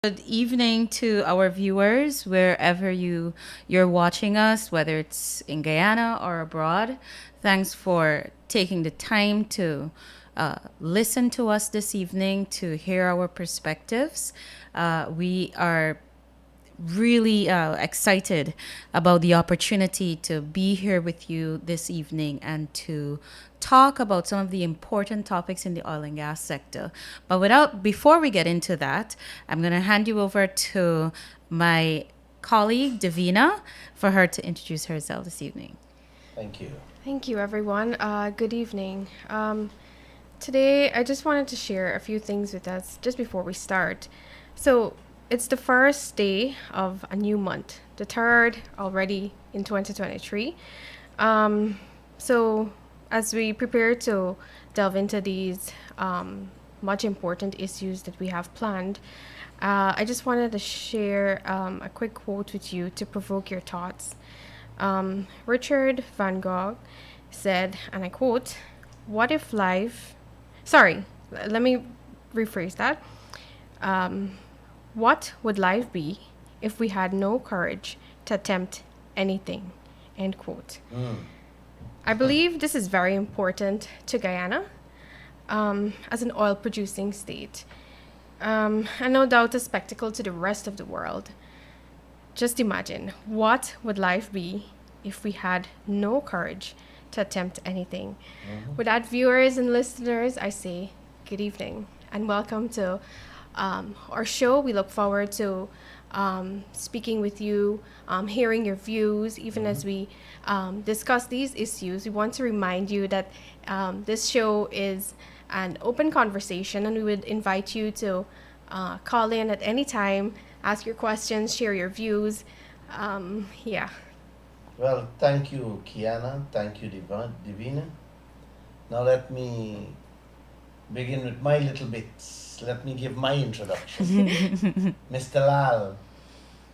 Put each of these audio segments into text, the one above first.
Good evening to our viewers wherever you're watching us, whether it's in Guyana or abroad. Thanks for taking the time to listen to us this evening to hear our perspectives. We are really excited about the opportunity to be here with you this evening and to talk about some of the important topics in the oil and gas sector. But before we get into that, I'm going to hand you over to my colleague Davina for her to introduce herself this evening. Thank you. Thank you, everyone. Good evening. Today, I just wanted to share a few things with us just before we start. So, it's the first day of a new month, the third already in 2023. So, as we prepare to delve into these much important issues that we have planned, I just wanted to share a quick quote with you to provoke your thoughts. Richard Van Gogh said, and I quote, "What if life..." Sorry, let me rephrase that. What would life be if we had no courage to attempt anything? End quote. I believe this is very important to Guyana as an oil producing state. And no doubt a spectacle to the rest of the world. Just imagine, what would life be if we had no courage to attempt anything? With that, viewers and listeners, I say good evening and welcome to our show. We look forward to speaking with you, hearing your views, even as we discuss these issues. We want to remind you that this show is an open conversation, and we would invite you to call in at any time, ask your questions, share your views. Yeah. Well, thank you, Kiana. Thank you, Divina. Now let me begin with my little bits. Let me give my introduction. Mr. Lall,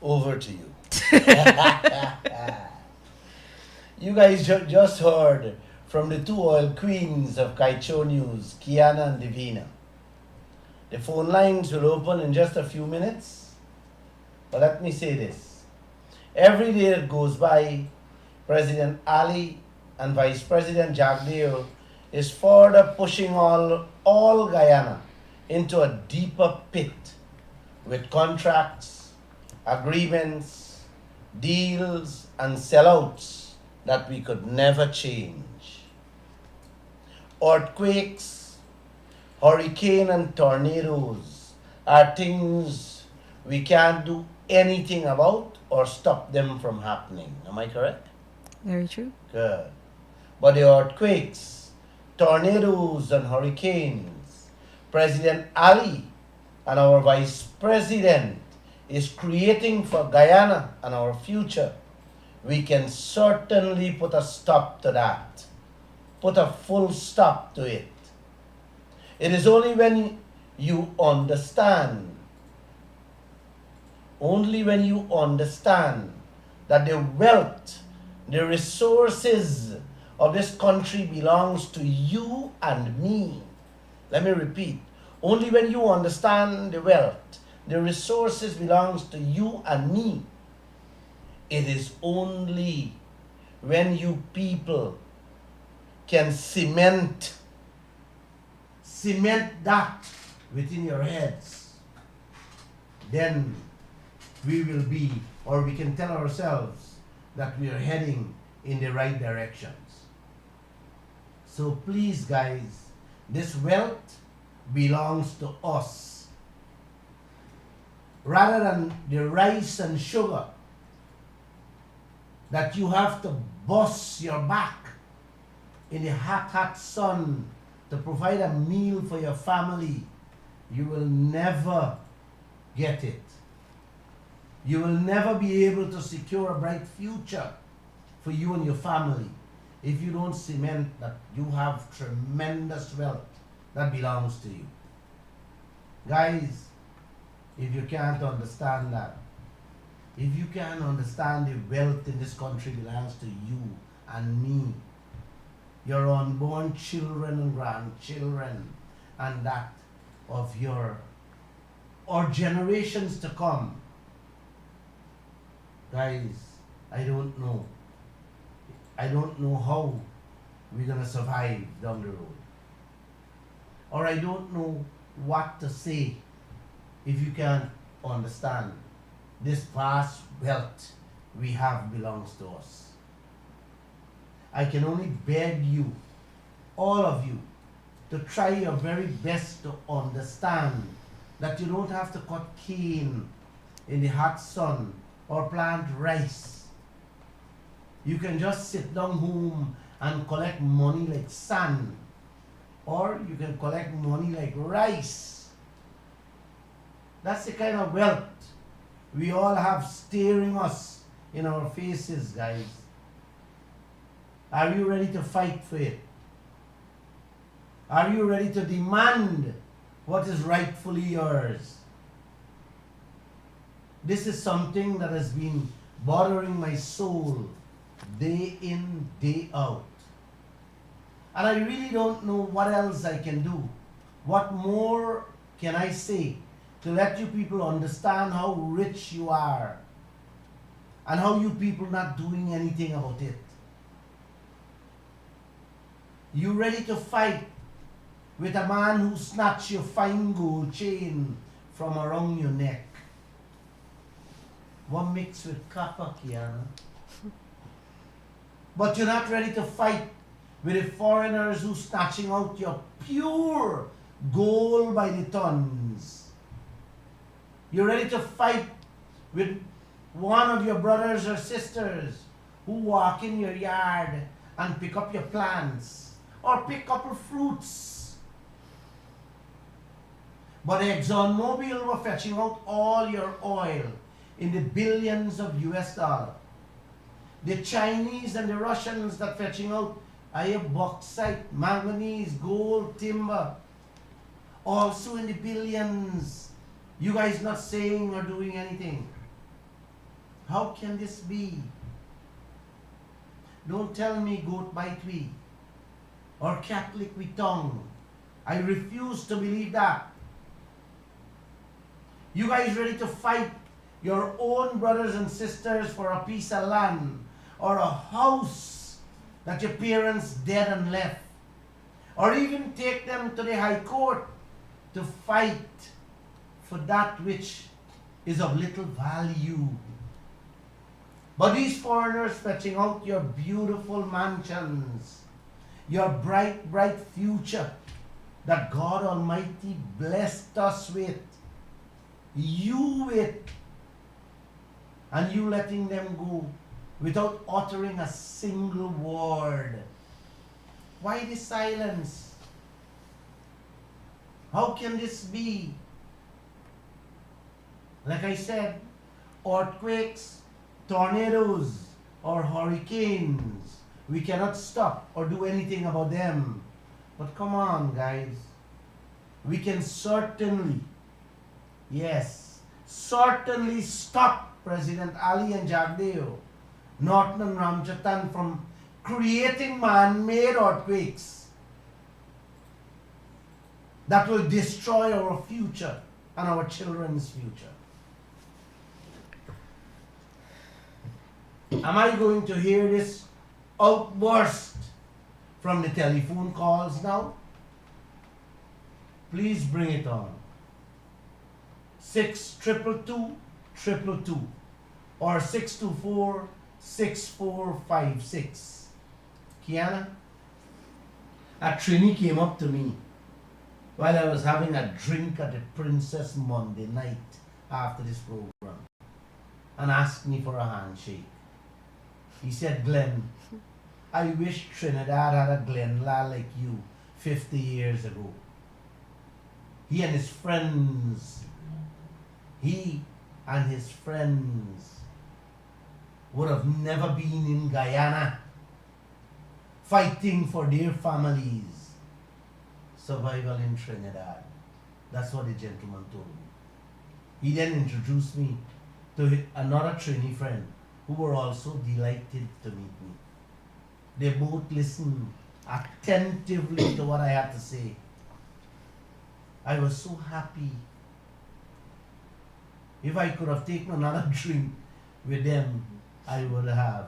over to you. You guys just heard from the two oil queens of Kaieteur News, Kiana and Divina. The phone lines will open in just a few minutes. But let me say this. Every day that goes by, President Ali and Vice President Jagdeo is further pushing all Guyana into a deeper pit with contracts, agreements, deals, and sellouts that we could never change. Earthquakes, hurricane, and tornadoes are things we can't do anything about or stop them from happening. Am I correct? Very true. Good. But the earthquakes, tornadoes, and hurricanes, President Ali and our Vice President is creating for Guyana and our future. We can certainly put a stop to that. Put a full stop to it. It is only when you understand that the wealth, the resources of this country belongs to you and me. Let me repeat. Only when you understand the wealth, the resources belongs to you and me. It is only when you people can cement that within your heads, then we will be, or we can tell ourselves that we are heading in the right directions. So please, guys, this wealth belongs to us. Rather than the rice and sugar that you have to bust your back in the hot sun to provide a meal for your family, you will never get it. You will never be able to secure a bright future for you and your family if you don't cement that you have tremendous wealth that belongs to you. Guys, if you can't understand that, if you can't understand the wealth in this country belongs to you and me, your unborn children and grandchildren, and that of your or generations to come? Guys, I don't know. I don't know how we're going to survive down the road. Or I don't know what to say if you can't understand this vast wealth we have belongs to us. I can only beg you, all of you, to try your very best to understand that you don't have to cut cane in the hot sun or plant rice. You can just sit down home and collect money like sand, or you can collect money like rice. That's the kind of wealth we all have staring us in our faces, guys. Are you ready to fight for it? Are you ready to demand what is rightfully yours? This is something that has been bothering my soul day in, day out. And I really don't know what else I can do. What more can I say to let you people understand how rich you are and how you people not doing anything about it? You ready to fight with a man who snatched your fine gold chain from around your neck? What mixed with copper, Kiana? But you're not ready to fight with the foreigners who snatching out your pure gold by the tons. You're ready to fight with one of your brothers or sisters who walk in your yard and pick up your plants or pick up your fruits. But ExxonMobil were fetching out all your oil in the billions of US dollars. The Chinese and the Russians that fetching out iron, bauxite, manganese, gold, timber, also in the billions. You guys not saying or doing anything. How can this be? Don't tell me goat bite we or Catholic we tongue. I refuse to believe that. You guys ready to fight your own brothers and sisters for a piece of land or a house that your parents dead and left, or even take them to the high court to fight for that which is of little value. But these foreigners fetching out your beautiful mansions, your bright, bright future that God Almighty blessed us with, you with, and you letting them go without uttering a single word. Why the silence? How can this be? Like I said, earthquakes, tornadoes, or hurricanes, we cannot stop or do anything about them. But come on, guys. We can certainly, yes, certainly stop President Ali and Jagdeo, Norton and Ramjatan from creating man-made earthquakes that will destroy our future and our children's future. Am I going to hear this outburst from the telephone calls now? Please bring it on. 622-222 or 624-6456. Kiana, a Trini came up to me while I was having a drink at the Princess Monday night after this program and asked me for a handshake. He said, Glenn, I wish Trinidad had a Glenn Lall like you 50 years ago. He and his friends would have never been in Guyana fighting for their families. Survival in Trinidad. That's what the gentleman told me. He then introduced me to another Trini friend who were also delighted to meet me. They both listened attentively to what I had to say. I was so happy If I could have taken another drink with them, I would have.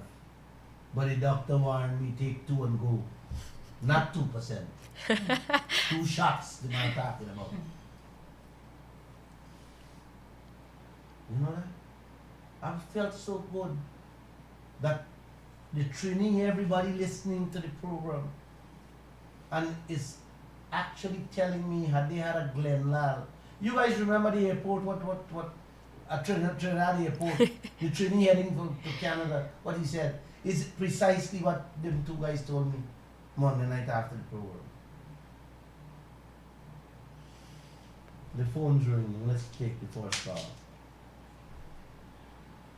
But the doctor warned me, take 2 and go. Not 2%. 2 shots, the man talking about. You know that? I felt so good that the training, everybody listening to the program, and is actually telling me had they had a Lall. You guys remember the airport, at Trinidad airport, the training heading to Canada, what he said is precisely what them 2 guys told me Monday night after the program. The phone's ringing. Let's take the first call.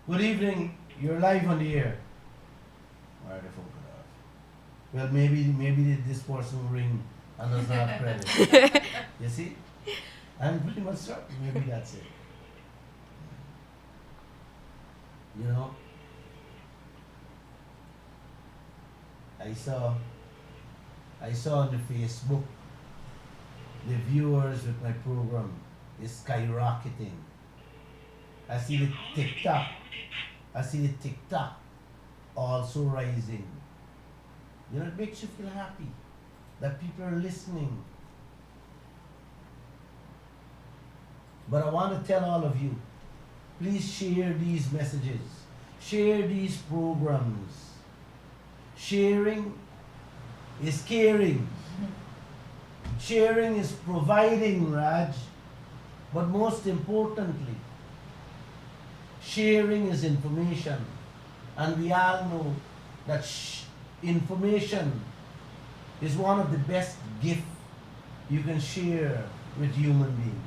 Good evening. You're live on the air. Where the phone cut off? Well, maybe this person will ring and does not have credit. You see? I'm pretty much certain. Maybe that's it. You know? I saw on the Facebook the viewers with my program is skyrocketing. I see the TikTok also rising. You know, it makes you feel happy that people are listening. But I want to tell all of you, please share these messages, share these programs. Sharing is caring. Sharing is providing, Raj. But most importantly, sharing is information. And we all know that information is one of the best gifts you can share with human beings.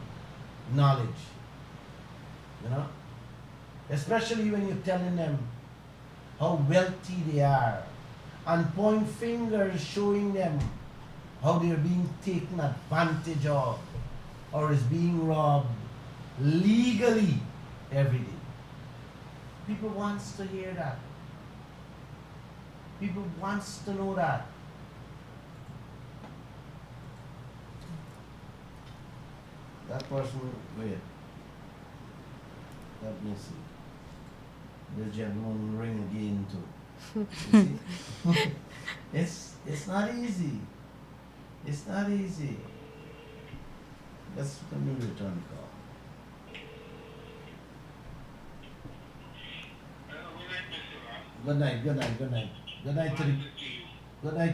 Knowledge. You know? Especially when you're telling them how wealthy they are. And point fingers showing them how they're being taken advantage of or is being robbed legally every day. People wants to hear that. People wants to know that. That person, wait. Let me see. The gentleman will ring again too. You see? It's not easy. It's not easy. Let me return the call. Good night, good night, good night. Good night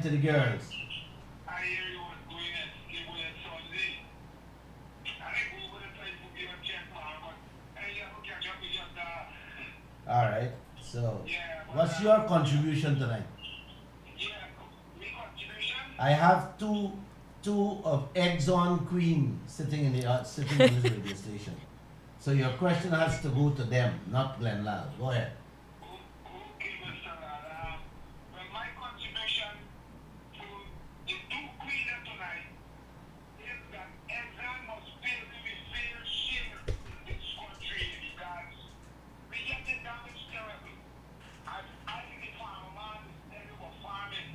to the girls. I hear you was going at Sunday. I go over the place to give a check, but I will catch up with you. Alright, so what's your contribution tonight? Yeah, my contribution? I have two of Eggs on Queen sitting in this radio station. So your question has to go to them, not Lall. Go ahead. Okay, Mr. Lall. Well, my contribution to the 2 queens tonight is that everyone must pay the fair share in this country because we get the damage terrible. As I, the farmer, instead of farming,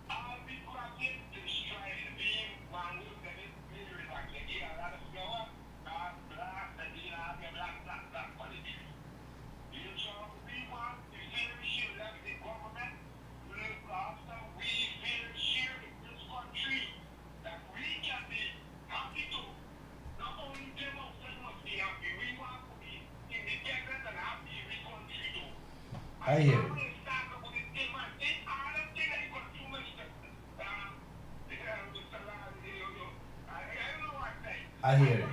all the cropping destroyed, being one wood that is very like they get a lot of flour, black, and they have a black quality. So we want the fair share that the government look after we fair share in this country that we can be happy to. Not only them ourselves must be happy, we want to be independent and happy in the country too. I hear you. I hear you.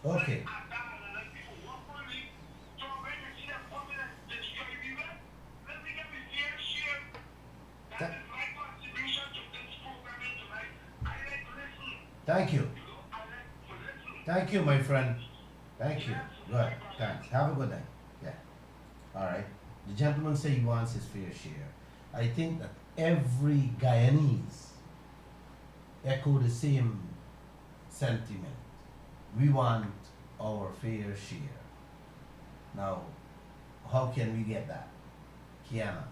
Okay. Thank you. Thank you, my friend. Thank you. Good. Thanks. Have a good night. Yeah. All right. The gentleman said he wants his fair share. I think that every Guyanese echo the same sentiment. We want our fair share. Now, how can we get that? Kiana.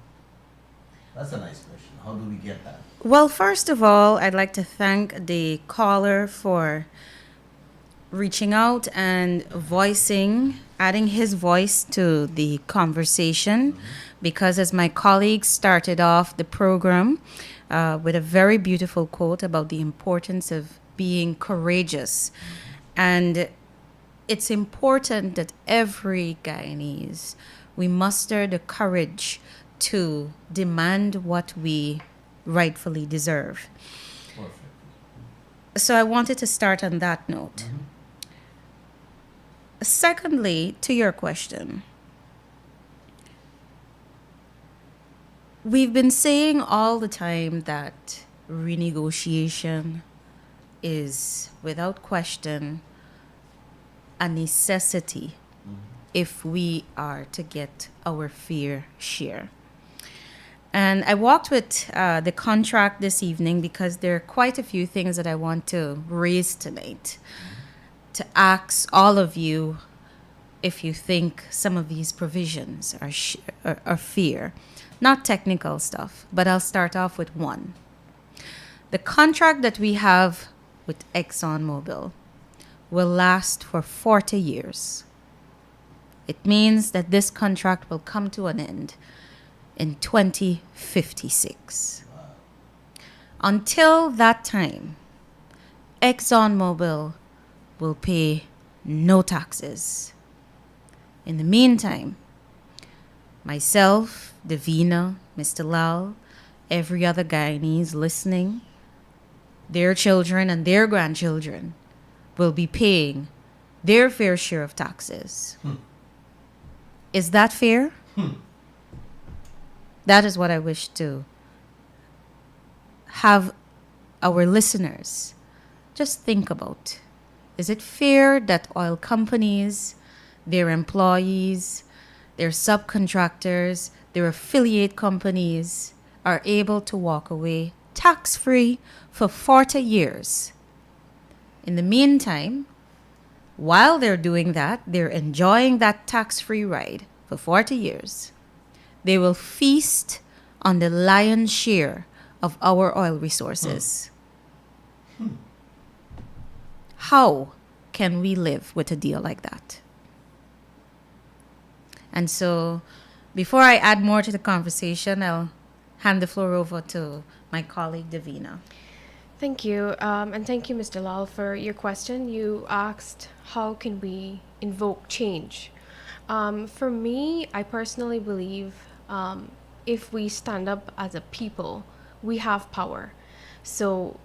That's a nice question. How do we get that? Well, first of all, I'd like to thank the caller for reaching out and adding his voice to the conversation. Because as my colleagues started off the program with a very beautiful quote about the importance of being courageous. And it's important that every Guyanese, we muster the courage to demand what we rightfully deserve. Perfect. So I wanted to start on that note. Secondly, to your question, we've been saying all the time that renegotiation is, without question, a necessity if we are to get our fair share. And I walked with the contract this evening because there are quite a few things that I want to raise tonight to ask all of you if you think some of these provisions are fair. Not technical stuff, but I'll start off with one. The contract that we have with ExxonMobil will last for 40 years. It means that this contract will come to an end in 2056. Until that time, ExxonMobil will pay no taxes. In the meantime, myself, Davina, Mr. Lall, every other Guyanese listening, their children and their grandchildren will be paying their fair share of taxes. Is that fair? That is what I wish to have our listeners just think about. Is it fair that oil companies, their employees, their subcontractors, their affiliate companies are able to walk away tax-free for 40 years? In the meantime, while they're doing that, they're enjoying that tax-free ride for 40 years. They will feast on the lion's share of our oil resources. How can we live with a deal like that? And so, before I add more to the conversation, I'll hand the floor over to my colleague, Davina. Thank you. And thank you, Mr. Lall, for your question. You asked, how can we invoke change? For me, I personally believe if we stand up as a people, we have power. So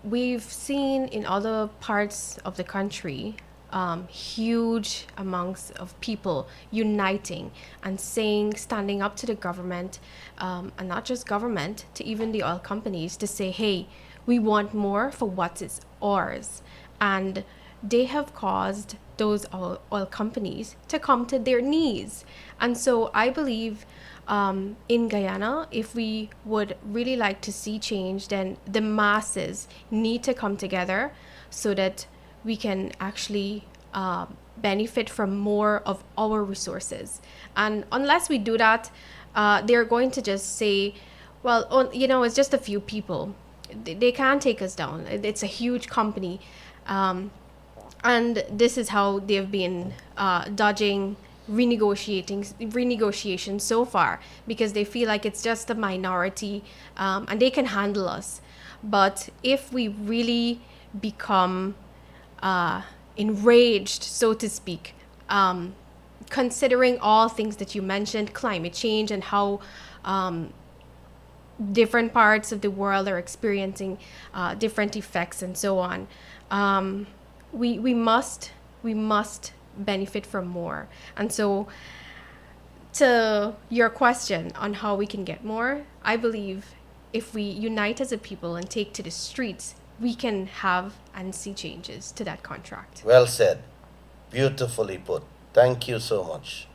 we've seen in other parts of the country huge amounts of people uniting and saying, standing up to the government, and not just government, to even the oil companies, to say, hey, we want more for what is ours. And they have caused those oil companies to come to their knees. And so I believe in Guyana, if we would really like to see change, then the masses need to come together so that we can actually benefit from more of our resources. And unless we do that, they're going to just say, well, it's just a few people. They can't take us down. It's a huge company. And this is how they've been dodging renegotiation so far, because they feel like it's just a minority and they can handle us. But if we really become enraged, so to speak, considering all things that you mentioned, climate change and how different parts of the world are experiencing different effects and so on, we must benefit from more. And so, to your question on how we can get more, I believe if we unite as a people and take to the streets, we can have and see changes to that contract. Well said. Beautifully put. Thank you so much.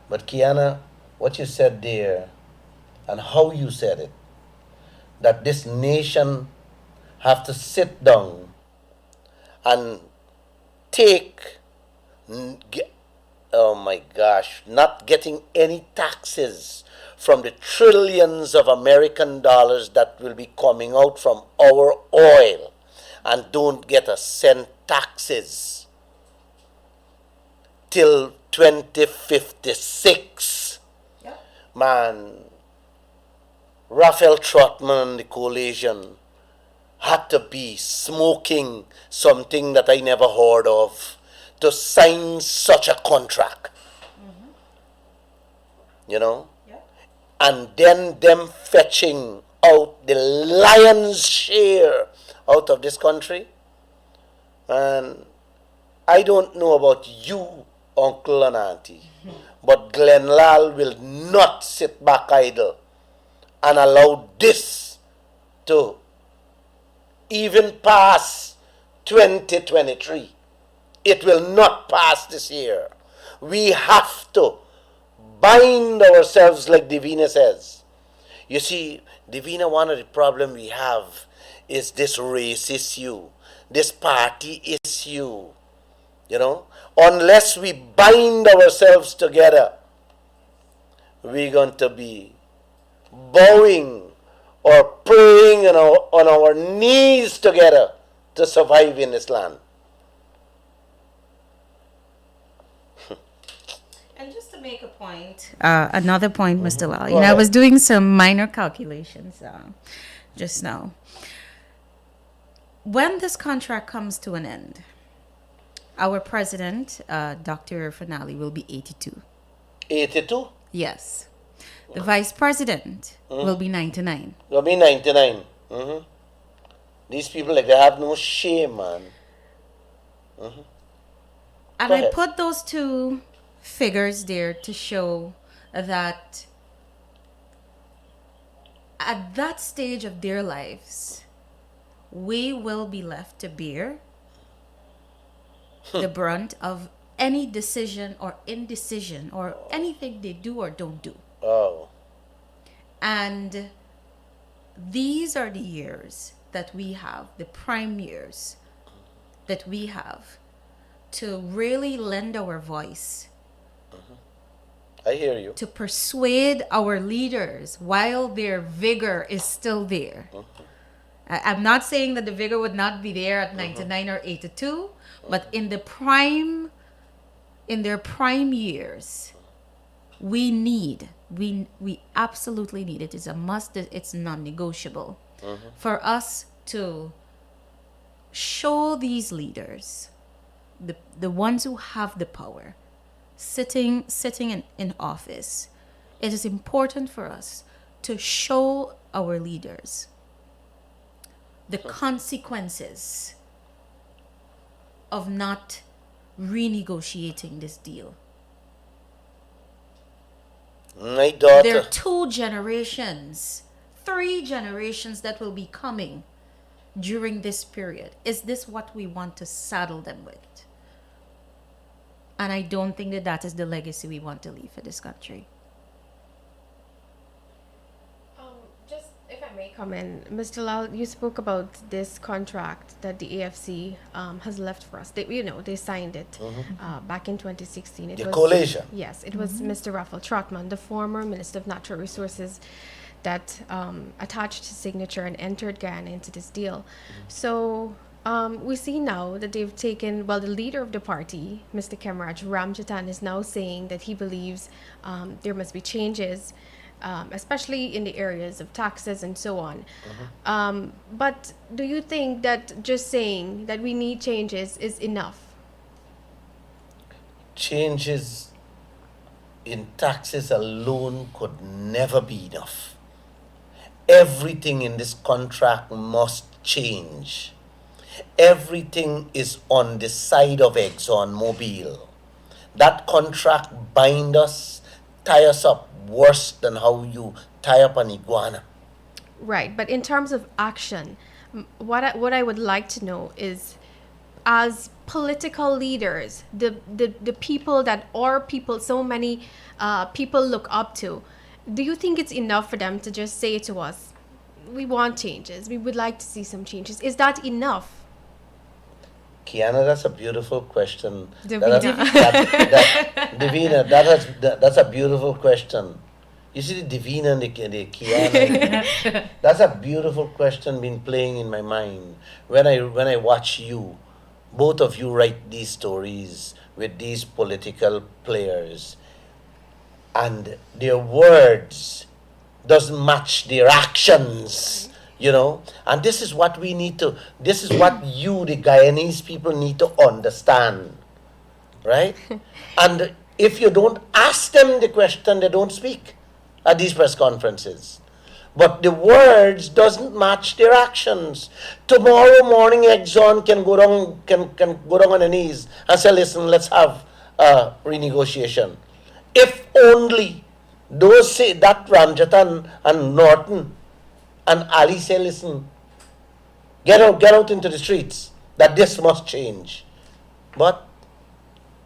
But Kiana, what you said there and how you said it, that this nation have to sit down and take Oh my gosh, not getting any taxes from the trillions of American dollars that will be coming out from our oil and don't get a cent taxes till 2056. Man, Raphael Trotman and the coalition had to be smoking something that I never heard of to sign such a contract. You know? And then them fetching out the lion's share out of this country. And I don't know about you, uncle and auntie, but Glenn Lall will not sit back idle and allow this to even pass 2023. It will not pass this year. We have to bind ourselves like Divina says. You see, Divina, one of the problem we have is this race issue, this party issue. You know, unless we bind ourselves together, we're going to be bowing or praying on our knees together to survive in this land. And just to make a point, another point, Mr. Lall. Go I ahead. was doing some minor calculations just now. When this contract comes to an end, our president, Dr. Finale, will be 82. 82? Yes. The vice president will be 99. It'll be 99. These people, like, they have no shame, man. And Go I ahead. put those two figures there to show that at that stage of their lives, we will be left to bear the brunt of any decision or indecision or anything they do or don't do. Oh. And these are the years that we have, the prime years that we have to really lend our voice, I hear you. to persuade our leaders while their vigor is still there. I'm not saying that the vigor would not be there at 99 or 82, but in their prime years, we absolutely need it. It's a must. It's non-negotiable for us to show these leaders, the ones who have the power, sitting in office. It is important for us to show our leaders the consequences of not renegotiating this deal. My There are daughter. 2 generations, 3 generations that will be coming during this period. Is this what we want to saddle them with? And I don't think that is the legacy we want to leave for this country. Just if I may comment, Mr. Lall, you spoke about this contract that the AFC has left for us. They signed it back in 2016. It The was, coalition. Yes, it was Mr. Raphael Trotman, the former Minister of Natural Resources, that attached his signature and entered Guyana into this deal. So we see now that they've taken, the leader of the party, Mr. Kemraj Ramjatan, is now saying that he believes there must be changes, especially in the areas of taxes and so on. But do you think that just saying that we need changes is enough? Changes in taxes alone could never be enough. Everything in this contract must change. Everything is on the side of ExxonMobil. That contract bind us, tie us up worse than how you tie up an iguana. Right, but in terms of action, what I would like to know is, as political leaders, the people that so many people look up to, do you think it's enough for them to just say to us, we want changes, we would like to see some changes? Is that enough? Kiana, that's a beautiful question. Davina. Divina, that's a beautiful question. You see the Divina and the Kiana. That's a beautiful question been playing in my mind when I watch you, both of you write these stories with these political players, and their words doesn't match their actions, and this is what this is what you, the Guyanese people, need to understand, right? And if you don't ask them the question, they don't speak at these press conferences. But the words doesn't match their actions. Tomorrow morning, Exxon can go down on the knees and say, listen, let's have a renegotiation. If only those say that Ramjatan and Norton and Ali say, listen, get out into the streets, that this must change. But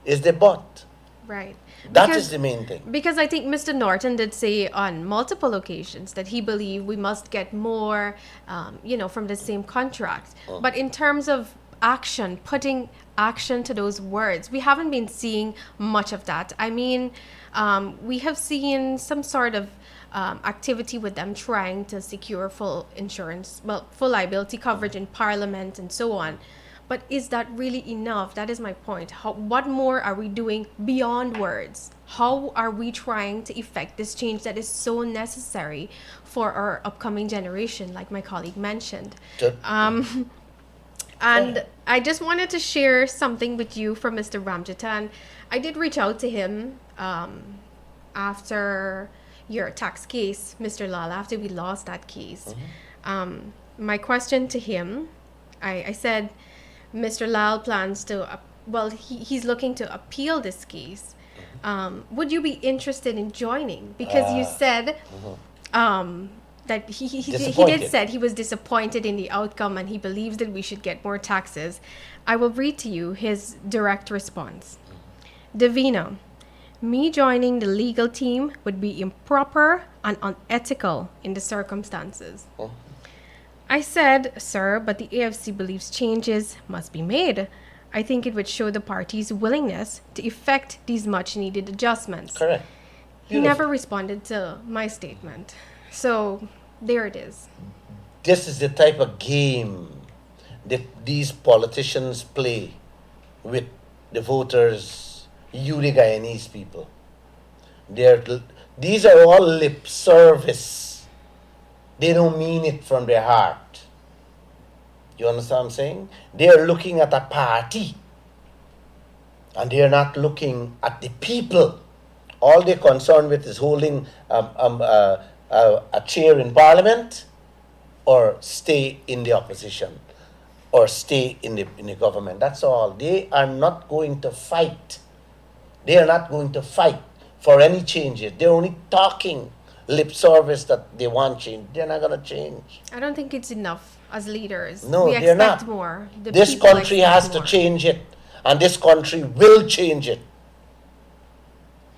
is the but? Right. That is the main thing. Because I think Mr. Norton did say on multiple occasions that he believed we must get more, from the same contract. But in terms of action, putting action to those words, we haven't been seeing much of that. I mean, we have seen some sort of activity with them trying to secure full liability coverage in Parliament and so on. But is that really enough? That is my point. What more are we doing beyond words? How are we trying to effect this change that is so necessary for our upcoming generation, like my colleague mentioned? And I just wanted to share something with you from Mr. Ramjatan. I did reach out to him after your tax case, Mr. Lall, after we lost that case. My question to him, I said, Mr. Lall plans to, he's looking to appeal this case. Would you be interested in joining? Because you said that he did said he was disappointed in the outcome and he believes that we should get more taxes. I will read to you his direct response. Davina, me joining the legal team would be improper and unethical in the circumstances. I said, sir, but the AFC believes changes must be made. I think it would show the party's willingness to effect these much-needed adjustments. Correct. He never responded to my statement. So, there it is. This is the type of game that these politicians play with the voters, you, the Guyanese people. These are all lip service. They don't mean it from their heart. You understand what I'm saying? They are looking at a party. And they are not looking at the people. All they're concerned with is holding a chair in Parliament or stay in the opposition or stay in the government. That's all. They are not going to fight. They are not going to fight for any changes. They're only talking lip service that they want change. They're not going to change. I don't think it's enough as leaders. No, we they're expect not. more. This country has to change it, and this country will change it.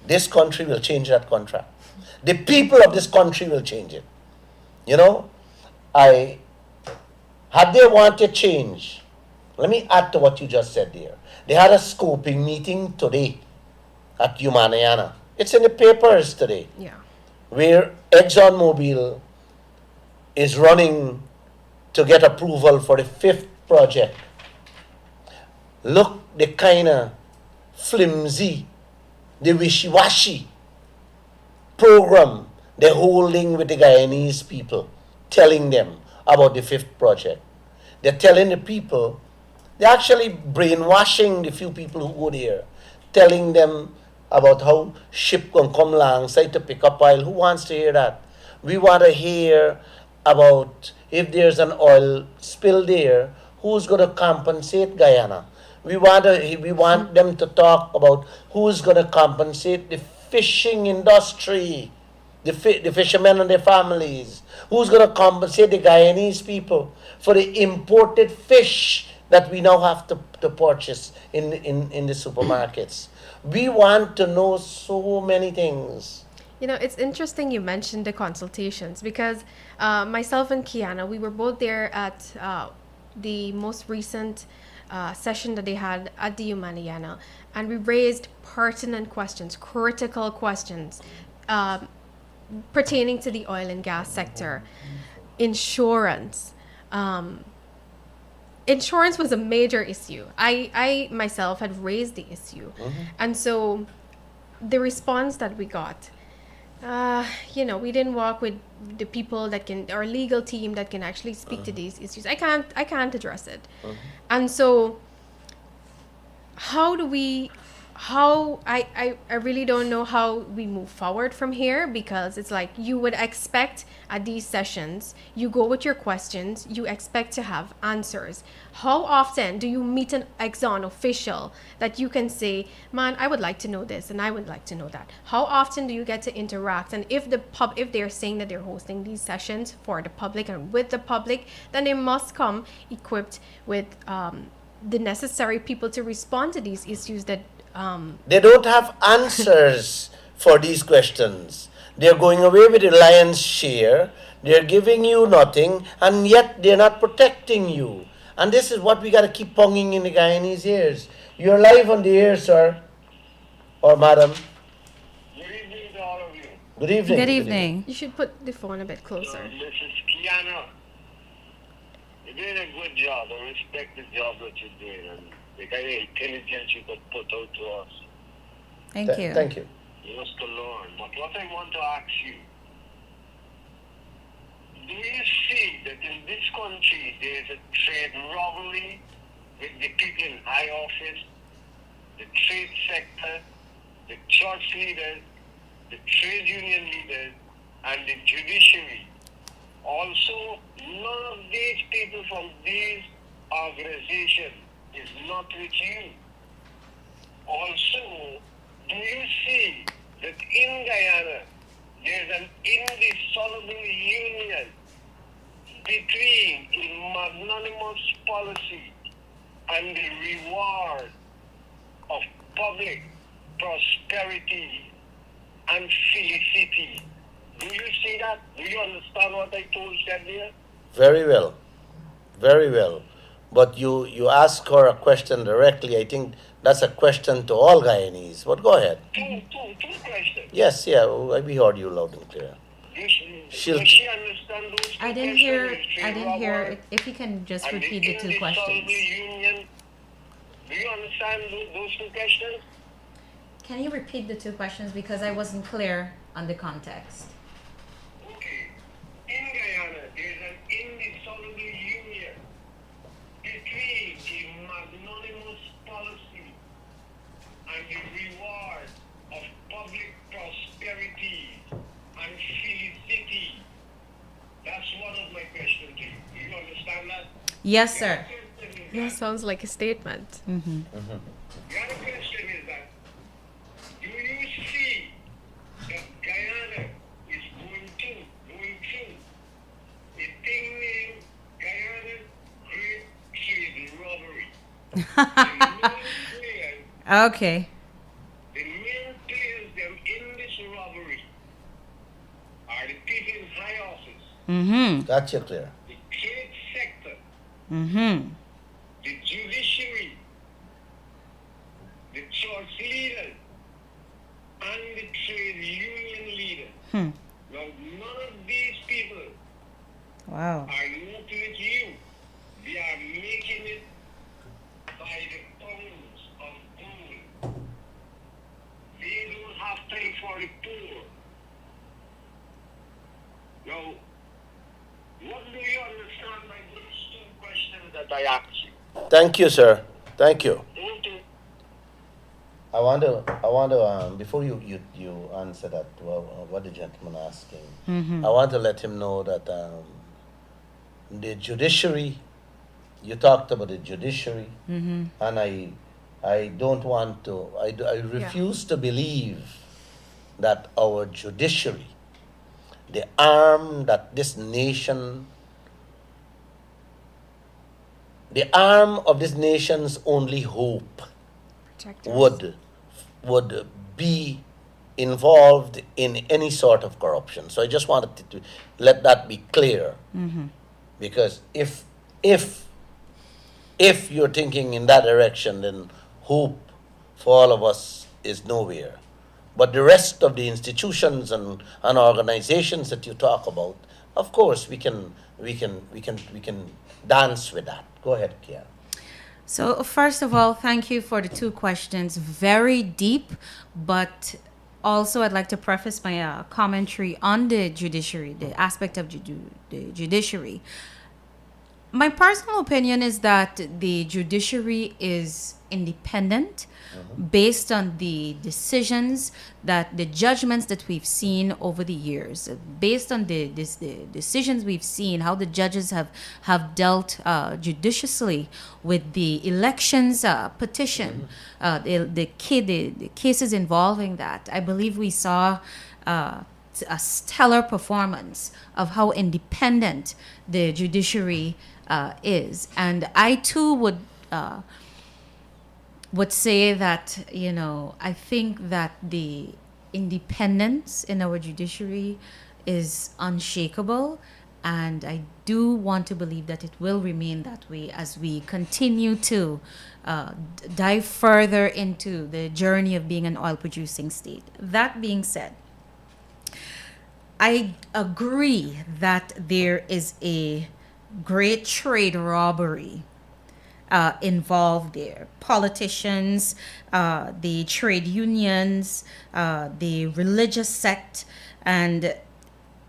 This country will change that contract. The people of this country will change it. Had they wanted change, let me add to what you just said there. They had a scoping meeting today at Humaniana. It's in the papers today. Yeah. Where ExxonMobil is running to get approval for the 5th project. Look the kind of flimsy, the wishy-washy program they're holding with the Guyanese people, telling them about the 5th project. They're telling the people, they're actually brainwashing the few people who go there, telling them about how ship can come alongside to pick up oil. Who wants to hear that? We want to hear about if there's an oil spill there, who's going to compensate Guyana? We want them to talk about who's going to compensate the fishing industry, the fishermen and their families. Who's going to compensate the Guyanese people for the imported fish that we now have to purchase in the supermarkets? We want to know so many things. It's interesting you mentioned the consultations because myself and Kiana, we were both there at the most recent session that they had at the Humaniana, and we raised pertinent questions, critical questions pertaining to the oil and gas sector, insurance. Insurance was a major issue. I myself had raised the issue, and so the response that we got, we didn't work with the people that can, our legal team that can actually speak to these issues. I can't address it, and so I really don't know how we move forward from here, because it's like you would expect at these sessions, you go with your questions, you expect to have answers. How often do you meet an Exxon official that you can say, man, I would like to know this and I would like to know that? How often do you get to interact? And if they're saying that they're hosting these sessions for the public and with the public, then they must come equipped with the necessary people to respond to these issues that They don't have answers for these questions. They're going away with the lion's share. They're giving you nothing, and yet they're not protecting you. And this is what we got to keep ponging in the Guyanese ears. You're live on the air, sir, or madam. Good evening to all of you. Good evening. Good evening. you should put the phone a bit closer. Mrs. Kiana, you're doing a good job. I respect the job that you're doing and the kind of intelligence you could put out to us. Thank you. Thank you. You must to learn. But what I want to ask you, do you see that in this country there is a trade robbery with the people in high office, the trade sector, the church leaders, the trade union leaders, and the judiciary? Also, none of these people from these organizations is not with you. Also, do you see that in Guyana there's an indissoluble union between a magnanimous policy and the reward of public prosperity and felicity? Do you see that? Do you understand what I told you there? Very well. Very well. But you ask her a question directly. I think that's a question to all Guyanese. But go ahead. Two questions. Yes, yeah, we heard you loud and clear. Does She'll- she understand those two I didn't questions? hear it. If you can just And repeat the two indissoluble questions. union. Do you understand those two questions? Can you repeat the two questions, because I wasn't clear on the context? Okay. In Guyana, there's an indissoluble union between a magnanimous policy and the reward of public prosperity and felicity. That's one of my questions to you. Do you understand that? Yes, sir. That sounds like a statement. Mm-hmm. The other question is that, do you see that Guyana is going through a thing named Guyana Great Trade Robbery? The Okay. main players them in this robbery are the people in high office, Mm-hmm. Gotcha, clear. the trade sector, Mm-hmm. the judiciary, the church leaders, and the trade union leaders. Hmm. Now, none of these people Wow. are not with you. They are making it by the pounds of gold. They don't have time for the poor. Now, what do you understand by those two questions that I asked you? Thank you, sir. Thank you. Okay. I want to before you answer that, what the gentleman asking, Mm-hmm. I want to let him know that the judiciary, you talked about the judiciary, Mm-hmm. and I don't want to, I refuse to believe that our judiciary, the arm that this nation, the arm of this nation's only hope Protectors. would be involved in any sort of corruption. So I just wanted to let that be clear, Mm-hmm. because if If you're thinking in that direction, then hope for all of us is nowhere. But the rest of the institutions and organizations that you talk about, of course, we can dance with that. Go ahead, Kia. So, first of all, thank you for the two questions. Very deep, but also I'd like to preface my commentary on the judiciary, the aspect of the judiciary. My personal opinion is that the judiciary is independent based on the decisions that the judgments that we've seen over the years, based on the decisions we've seen, how the judges have dealt judiciously with the elections petition, the cases involving that. I believe we saw a stellar performance of how independent the judiciary is, and I too would say that, I think that the independence in our judiciary is unshakable, and I do want to believe that it will remain that way as we continue to dive further into the journey of being an oil producing state. That being said, I agree that there is a great trade robbery involved there. Politicians, the trade unions, the religious sect, and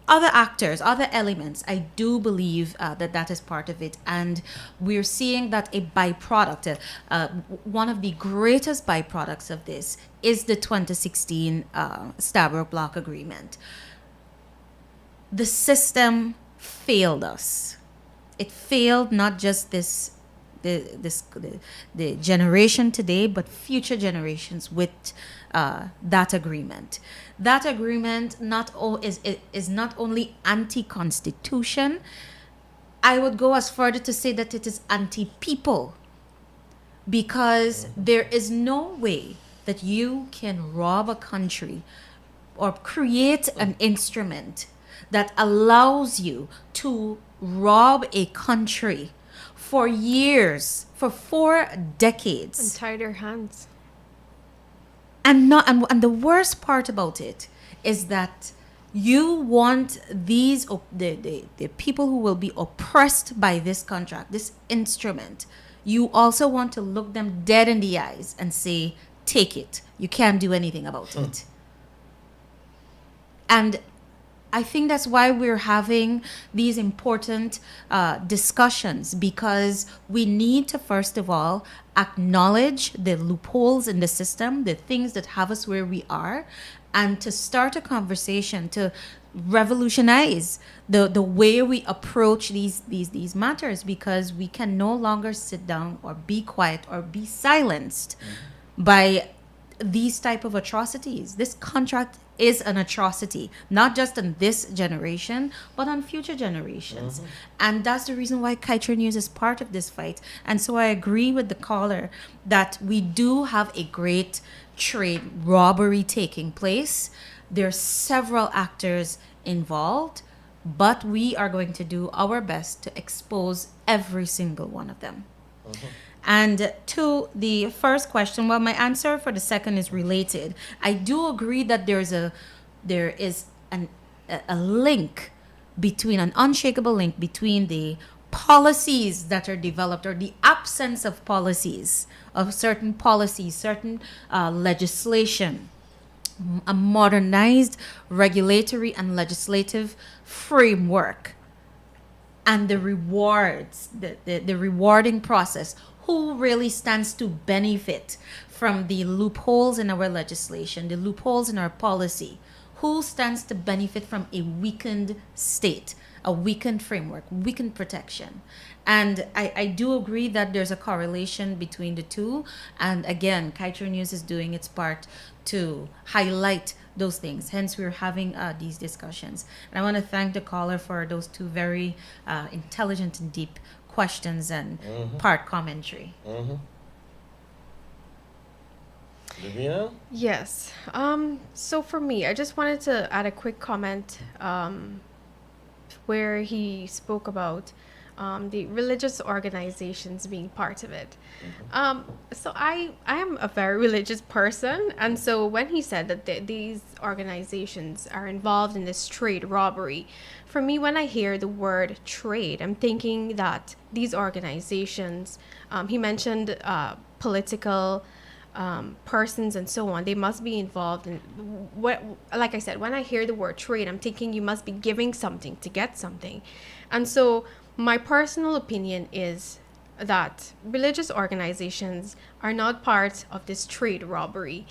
other actors, other elements. I do believe that is part of it. And we're seeing that a byproduct, one of the greatest byproducts of this is the 2016 Stabroek Block Agreement. The system failed us. It failed not just the generation today, but future generations with that agreement. That agreement is not only anti-constitution. I would go as further to say that it is anti-people, because there is no way that you can rob a country or create an instrument that allows you to rob a country for years, for 4 decades, And tie their hands. and the worst part about it is that you want the people who will be oppressed by this contract, this instrument. You also want to look them dead in the eyes and say, take it, you can't do anything about it. And I think that's why we're having these important discussions, because we need to, first of all, acknowledge the loopholes in the system, the things that have us where we are, and to start a conversation to revolutionize the way we approach these matters, because we can no longer sit down or be quiet or be silenced by these type of atrocities. This contract is an atrocity, not just on this generation, but on future generations. And that's the reason why Kaieteur News is part of this fight. And so I agree with the caller that we do have a great trade robbery taking place. There are several actors involved, but we are going to do our best to expose every single one of them. And to the first question, well, my answer for the second is related. I do agree that there is a link between, an unshakable link between the policies that are developed, or the absence of policies, of certain policies, certain legislation, a modernized regulatory and legislative framework, and the rewards, the rewarding process. Who really stands to benefit from the loopholes in our legislation, the loopholes in our policy? Who stands to benefit from a weakened state, a weakened framework, weakened protection? And I do agree that there's a correlation between the two. And again, Kaieteur News is doing its part to highlight those things. Hence, we're having these discussions. And I want to thank the caller for those two very intelligent and deep questions and part commentary. Davina? Yes. So for me, I just wanted to add a quick comment where he spoke about the religious organizations being part of it. So I am a very religious person, and so when he said that these organizations are involved in this trade robbery, for me, when I hear the word trade, I'm thinking that these organizations, he mentioned political persons and so on, they must be involved in what, like I said, when I hear the word trade, I'm thinking you must be giving something to get something. And so my personal opinion is that religious organizations are not part of this trade robbery.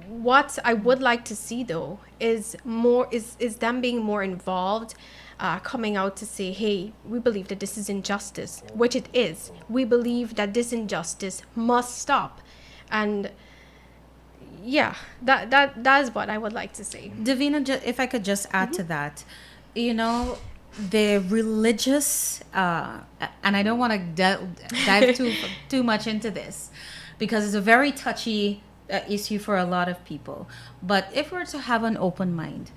What I would like to see though is them being more involved, coming out to say, hey, we believe that this is injustice, which it is. We believe that this injustice must stop. And yeah, that is what I would like to say. Davina, if I could just add to that, you know, the religious, and I don't want to dive too much into this because it's a very touchy issue for a lot of people. But if we're to have an open mind,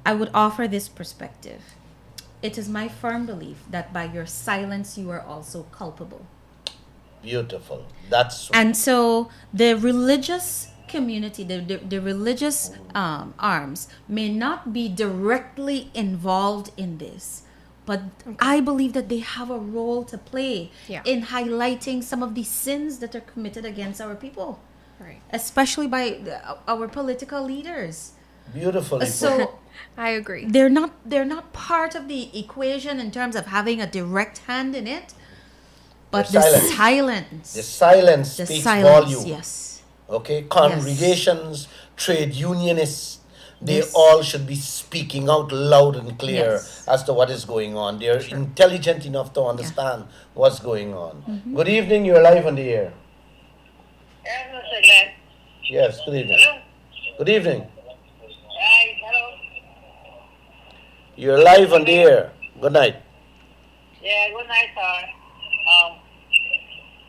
I would offer this perspective. It is my firm belief that by your silence, you are also culpable. Beautiful. And so the religious community, the religious arms may not be directly involved in this, but I believe that they have a role to play in highlighting some of the sins that are committed against our people, Right. especially by our political leaders. Beautifully So I agree. they're not part of the equation in terms of having a direct hand in it, but They're silent. silence, the silence the speaks silence, volume. yes. Okay, congregations, trade unionists, they Yes. all should be speaking out loud and clear Yes. as to what is going on. They're intelligent enough to understand what's going on. Good evening, you're live on the air. Yes, Mr. Glenn. Yes, good evening. Hello? Good evening. Hi, hello. You're live on the air. Good night. Yeah, good night, sir.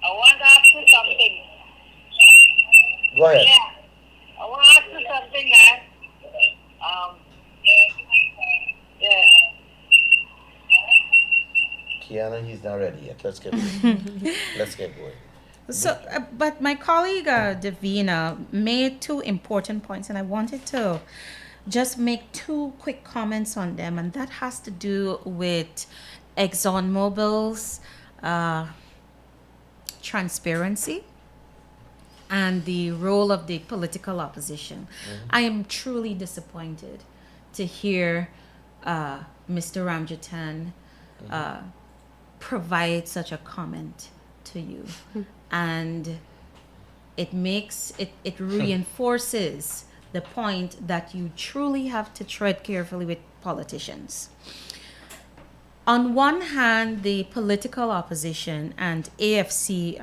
I want to ask you something. Go ahead. Yeah, I want to ask you something, man. Yeah. Kiana, he's not ready yet. Let's get going. Let's get going. So, but my colleague Davina made two important points, and I wanted to just make two quick comments on them, and that has to do with ExxonMobil's transparency and the role of the political opposition. I am truly disappointed to hear Mr. Ramjatan provide such a comment to you. And it makes it reinforces the point that you truly have to tread carefully with politicians. On one hand, the political opposition and AFC,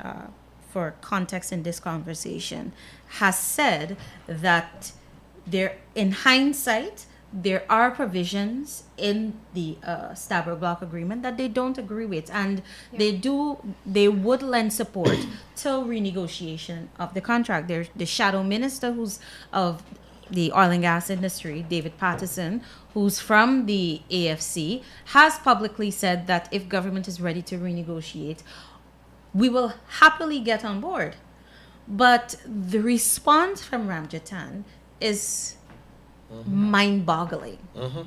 for context in this conversation, has said that in hindsight, there are provisions in the Stabber Block Agreement that they don't agree with, and they would lend support to renegotiation of the contract. There's the shadow minister who's of the oil and gas industry, David Patterson, who's from the AFC, has publicly said that if government is ready to renegotiate, we will happily get on board. But the response from Ramjatan is mind-boggling,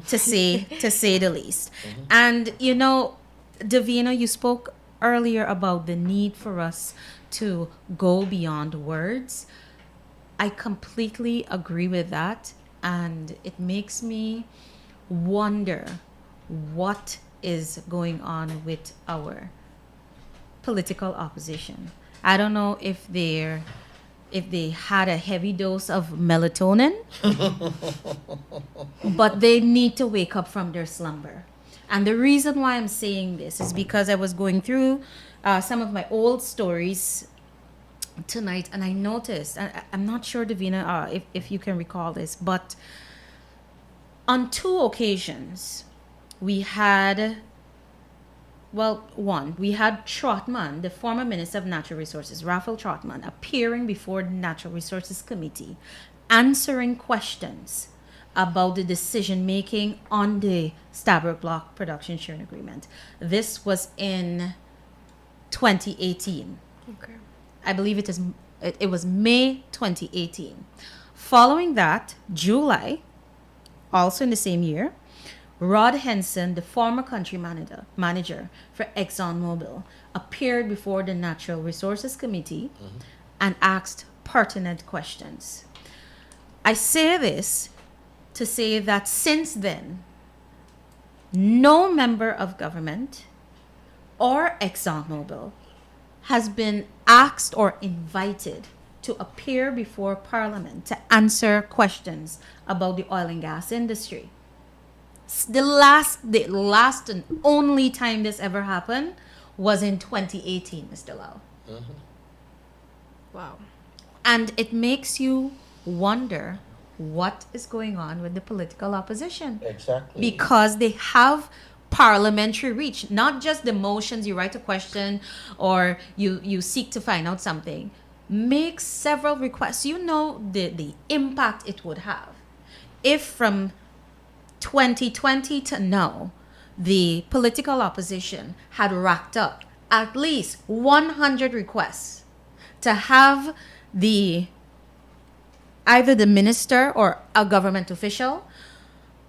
to say the least. And you know, Davina, you spoke earlier about the need for us to go beyond words. I completely agree with that, and it makes me wonder what is going on with our political opposition. I don't know if they had a heavy dose of melatonin, but they need to wake up from their slumber. And the reason why I'm saying this is because I was going through some of my old stories tonight, and I noticed, and I'm not sure, Davina, if you can recall this, but on two occasions we had Trotman, the former Minister of Natural Resources, Raphael Trotman, appearing before the Natural Resources Committee, answering questions about the decision making on the Stabroek Block production sharing agreement. This was in 2018. Okay. I believe it was May 2018. Following that, July, also in the same year, Rod Henson, the former country manager for ExxonMobil, appeared before the Natural Resources Committee and asked pertinent questions. I say this to say that since then, no member of government or ExxonMobil has been asked or invited to appear before Parliament to answer questions about the oil and gas industry. The last and only time this ever happened was in 2018, Mr. Lall. Wow. And it makes you wonder what is going on with the political opposition. Exactly. Because they have parliamentary reach, not just the motions, you write a question or you seek to find out something. Make several requests. You know the impact it would have if from 2020 to now, the political opposition had racked up at least 100 requests to have either the minister or a government official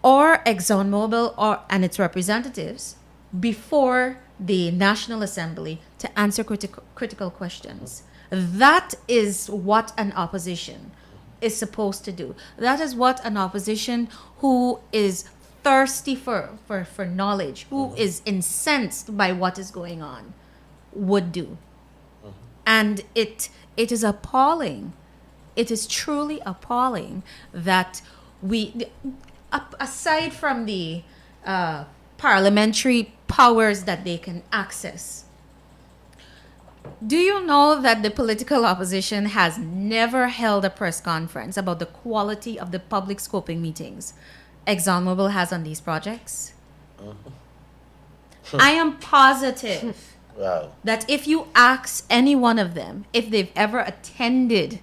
or ExxonMobil and its representatives before the National Assembly to answer critical questions. That is what an opposition is supposed to do. That is what an opposition who is thirsty for knowledge, who is incensed by what is going on, would do. And it is appalling. It is truly appalling that aside from the parliamentary powers that they can access, do you know that the political opposition has never held a press conference about the quality of the public scoping meetings ExxonMobil has on these projects? I am positive that if you ask any one of them if they've ever attended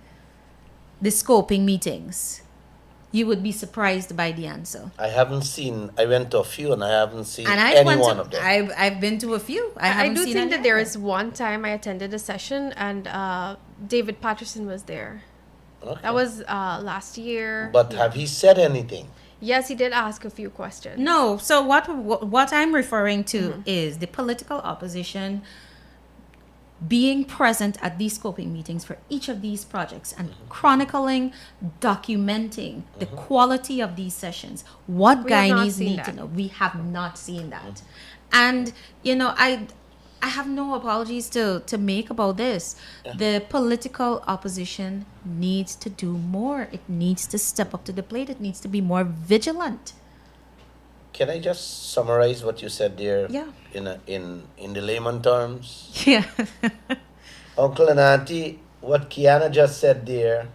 the scoping meetings, you would be surprised by the answer. I went to a few and I haven't seen And any one of them. I've been to a few. I do seen think any that of there them. is one time I attended a session and David Patterson was there. Okay. That was last year. But have he said anything? Yes, he did ask a few questions. No. So what I'm referring to is the political opposition being present at these scoping meetings for each of these projects and chronicling, documenting the quality of these sessions. What We have not Guyanese seen need that. to know. We have not seen that. And, I have no apologies to make about this. The political opposition needs to do more. It needs to step up to the plate. It needs to be more vigilant. Can I just summarize what you said there? Yeah. In the layman terms? Yeah. Uncle and Auntie, what Kiana just said there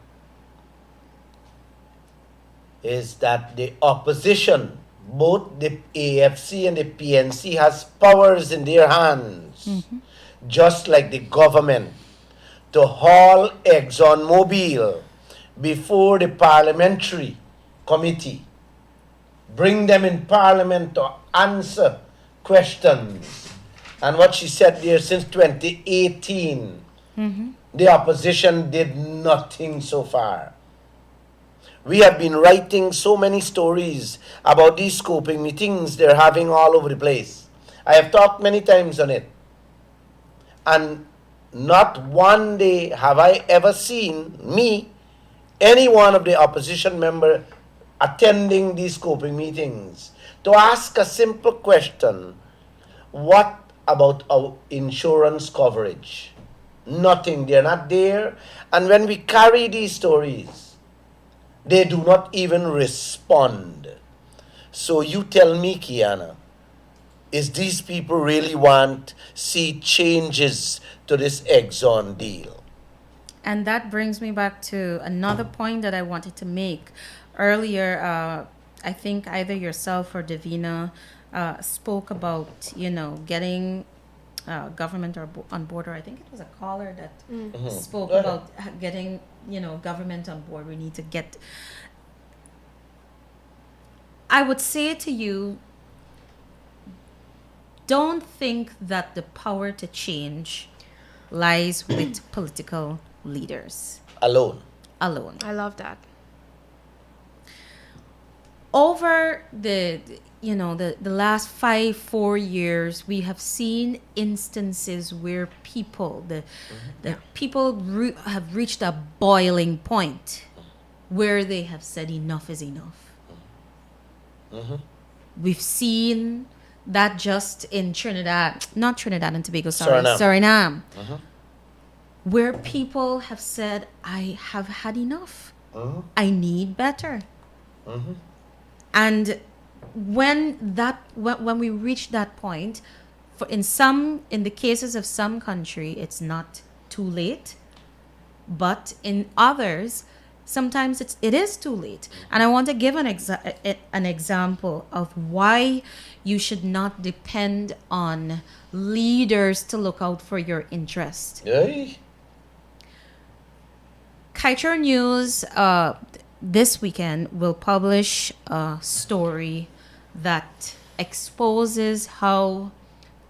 is that the opposition, both the AFC and the PNC, has powers in their hands, just like the government, to haul ExxonMobil before the parliamentary committee, bring them in parliament to answer questions. And what she said there, since 2018, the opposition did nothing so far. We have been writing so many stories about these scoping meetings they're having all over the place. I have talked many times on it. And not one day have I ever seen any one of the opposition member attending these scoping meetings to ask a simple question: what about our insurance coverage? Nothing. They're not there. And when we carry these stories, they do not even respond. So you tell me, Kiana, is these people really want see changes to this Exxon deal? And that brings me back to another point that I wanted to make. Earlier, I think either yourself or Davina spoke about, getting government on board, or I think it was a caller that spoke about getting, government on board. We need to get... I would say to you, don't think that the power to change lies with political leaders Alone. alone. I love that. Over the last 4 years, we have seen instances where people have reached a boiling point where they have said enough is enough. We've seen that just in not Trinidad and Tobago, Suriname, where people have said, I have had enough. I need better. And when we reach that point, in the cases of some country, it's not too late, but in others, sometimes it is too late. And I want to give an example of why you should not depend on leaders to look out for your interest. Hey. Kaieteur News this weekend will publish a story that exposes how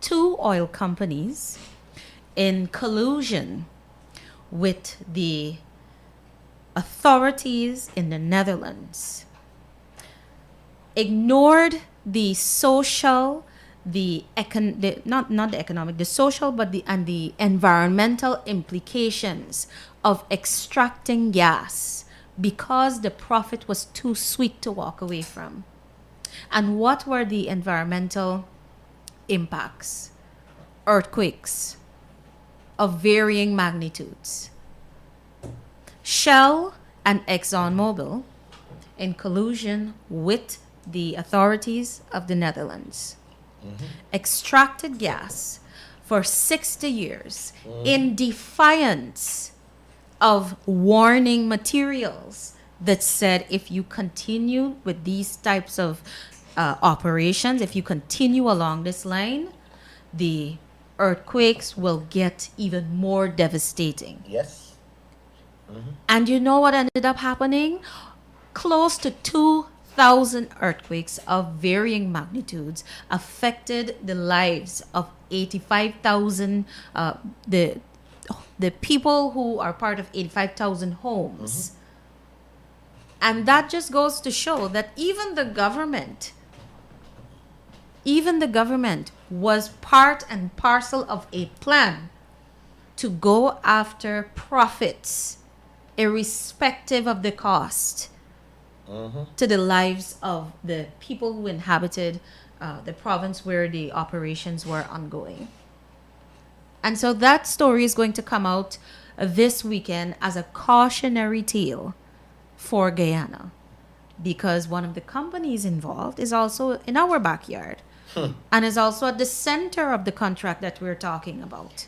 two oil companies, in collusion with the authorities in the Netherlands, ignored the social, the social, but the environmental implications of extracting gas because the profit was too sweet to walk away from. And what were the environmental impacts? Earthquakes of varying magnitudes. Shell and ExxonMobil, in collusion with the authorities of the Netherlands, extracted gas for 60 years in defiance of warning materials that said, if you continue with these types of operations, if you continue along this line, the earthquakes will get even more devastating. Yes. And you know what ended up happening? Close to 2,000 earthquakes of varying magnitudes affected the lives of 85,000, the people who are part of 85,000 homes. And that just goes to show that even the government was part and parcel of a plan to go after profits, irrespective of the cost, to the lives of the people who inhabited the province where the operations were ongoing. And so that story is going to come out this weekend as a cautionary tale for Guyana, because one of the companies involved is also in our backyard and is also at the center of the contract that we're talking about.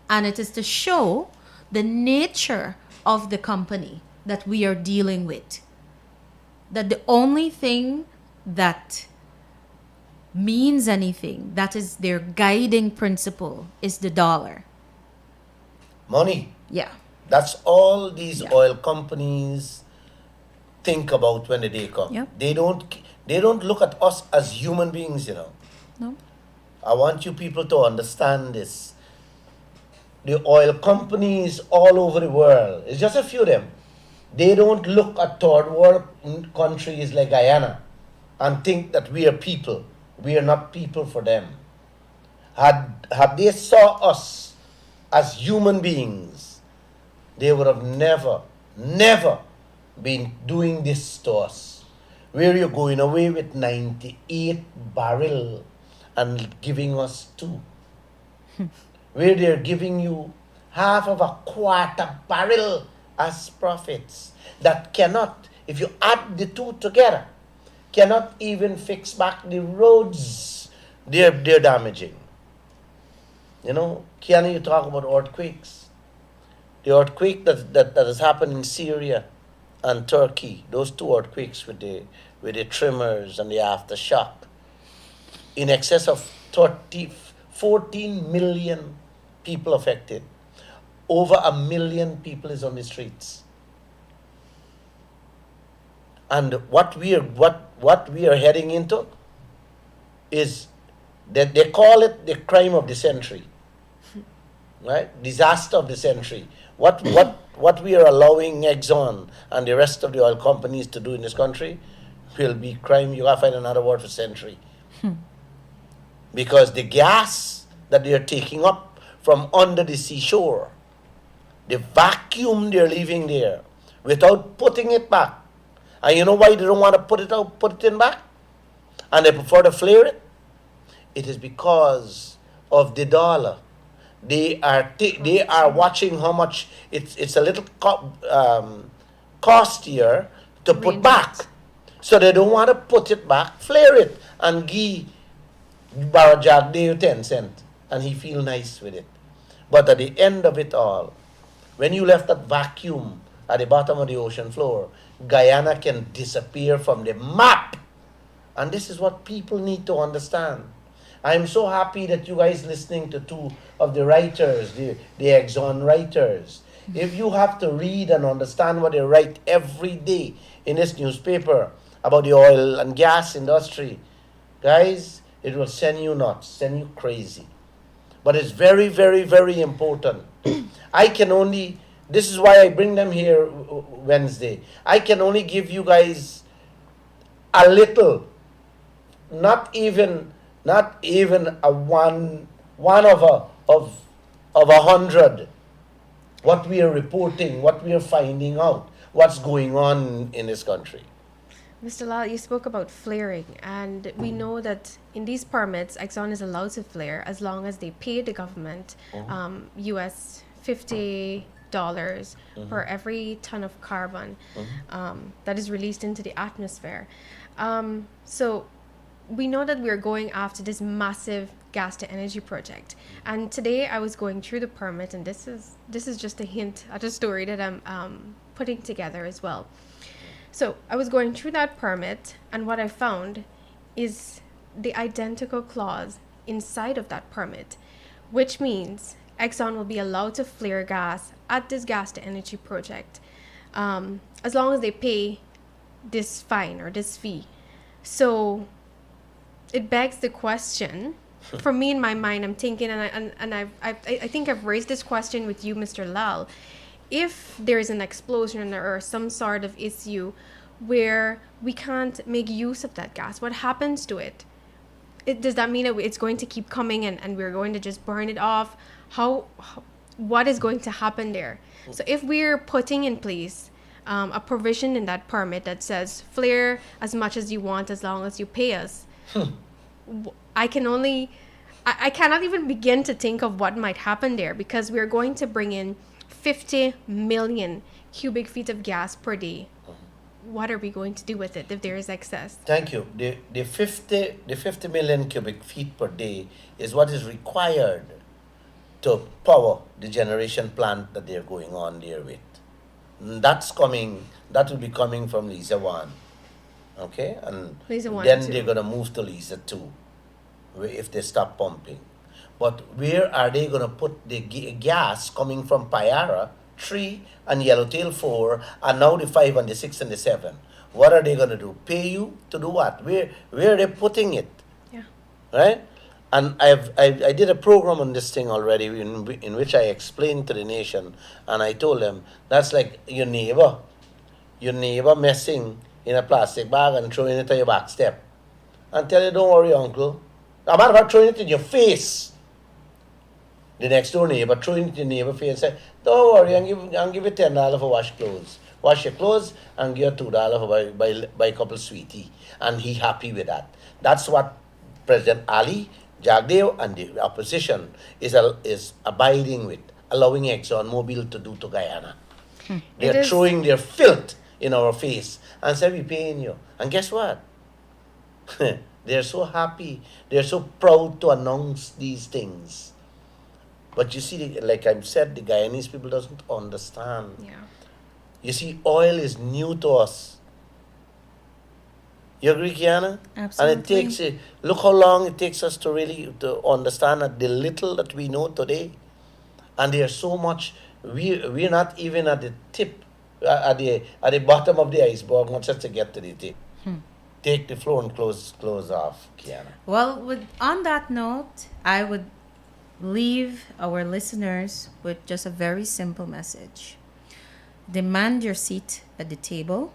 And it is to show the nature of the company that we are dealing with, that the only thing that means anything, that is their guiding principle, is the dollar. Money. Yeah. That's all these Yeah. oil companies think about when the day come. Yep. They don't look at us as human beings, No? I want you people to understand this. The oil companies all over the world, it's just a few of them. They don't look at third world countries like Guyana and think that we are people. We are not people for them. Had they saw us as human beings, they would have never been doing this to us. Where you're going away with 98 barrel and giving us 2. Where they're giving you half of a quarter barrel as profits that cannot, if you add the 2 together, cannot even fix back the roads they're damaging. Can you talk about earthquakes? The earthquake that has happened in Syria and Turkey, those 2 earthquakes with the tremors and the aftershock, in excess of 14 million people affected. Over 1 million people is on the streets. And what we are heading into is that they call it the crime of the century, right? Disaster of the century. What we are allowing Exxon and the rest of the oil companies to do in this country will be crime. You gotta find another word for century, because the gas that they are taking up from under the seashore, the vacuum they're leaving there, without putting it back. And you know why they don't want to put it in back? And they prefer to flare it? It is because of the dollar. They are watching how much it's a little costier to put back. So they don't want to put it back, flare it, and give Barajag Deo 10 cents. And he feel nice with it. But at the end of it all, when you left that vacuum at the bottom of the ocean floor, Guyana can disappear from the map. And this is what people need to understand. I'm so happy that you guys listening to two of the writers, the Exxon writers. If you have to read and understand what they write every day in this newspaper about the oil and gas industry, guys, it will send you nuts, send you crazy. But it's very, very, very important. This is why I bring them here Wednesday. I can only give you guys a little, not even a one of 100. What we are reporting, what we are finding out, what's going on in this country. Mr. Lall, you spoke about flaring, and we know that in these permits, Exxon is allowed to flare as long as they pay the government US $50 per every ton of carbon that is released into the atmosphere. So we know that we're going after this massive gas to energy project. And today I was going through the permit, and this is just a hint at a story that I'm putting together as well. So I was going through that permit, and what I found is the identical clause inside of that permit, which means Exxon will be allowed to flare gas at this gas to energy project as long as they pay this fine or this fee. So it begs the question, for me in my mind, I'm thinking, and I think I've raised this question with you, Mr. Lall. If there is an explosion or some sort of issue where we can't make use of that gas, what happens to it? Does that mean that it's going to keep coming and we're going to just burn it off? What is going to happen there? So if we're putting in place a provision in that permit that says flare as much as you want as long as you pay us, I cannot even begin to think of what might happen there, because we're going to bring in 50 million cubic feet of gas per day. What are we going to do with it if there is excess? Thank you. The 50 million cubic feet per day is what is required to power the generation plant that they're going on there with. That will be coming from Liza 1. Okay? And Liza 1 then and 2. they're going to move to Liza 2 if they stop pumping. But where are they going to put the gas coming from Payara 3 and Yellowtail 4 and now the 5 and the 6 and the 7? What are they going to do? Pay you to do what? Where are they putting it? Yeah. Right? And I did a program on this thing already in which I explained to the nation, and I told them that's like your neighbor messing in a plastic bag and throwing it on your back step and tell you, don't worry, uncle. I'm not about throwing it in your face. The next door neighbor throwing it in the neighbor's face and say, don't worry, I'll give you $10 for wash clothes. Wash your clothes and give you $2 for buy a couple sweetie. And he happy with that. That's what President Ali, Jagdeo, and the opposition is abiding with, allowing ExxonMobil to do to Guyana. They're throwing their filth in our face and say, we're paying you. And guess what? They're so happy. They're so proud to announce these things. But you see, like I've said, the Guyanese people doesn't understand. Yeah. You see, oil is new to us. You agree, Kiana? Absolutely. And it takes, look how long it takes us to really to understand that the little that we know today. And there's so much, we're not even at the tip at the bottom of the iceberg, not just to get to the tip. Take the floor and close off, Kiana. Well, on that note, I would leave our listeners with just a very simple message. Demand your seat at the table.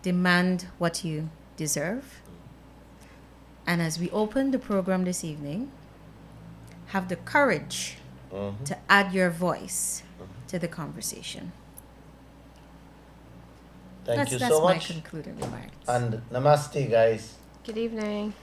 Demand what you deserve. And as we open the program this evening, have the courage to add your voice to the conversation. Thank you That's so my much. concluding remarks. And namaste, guys. Good evening.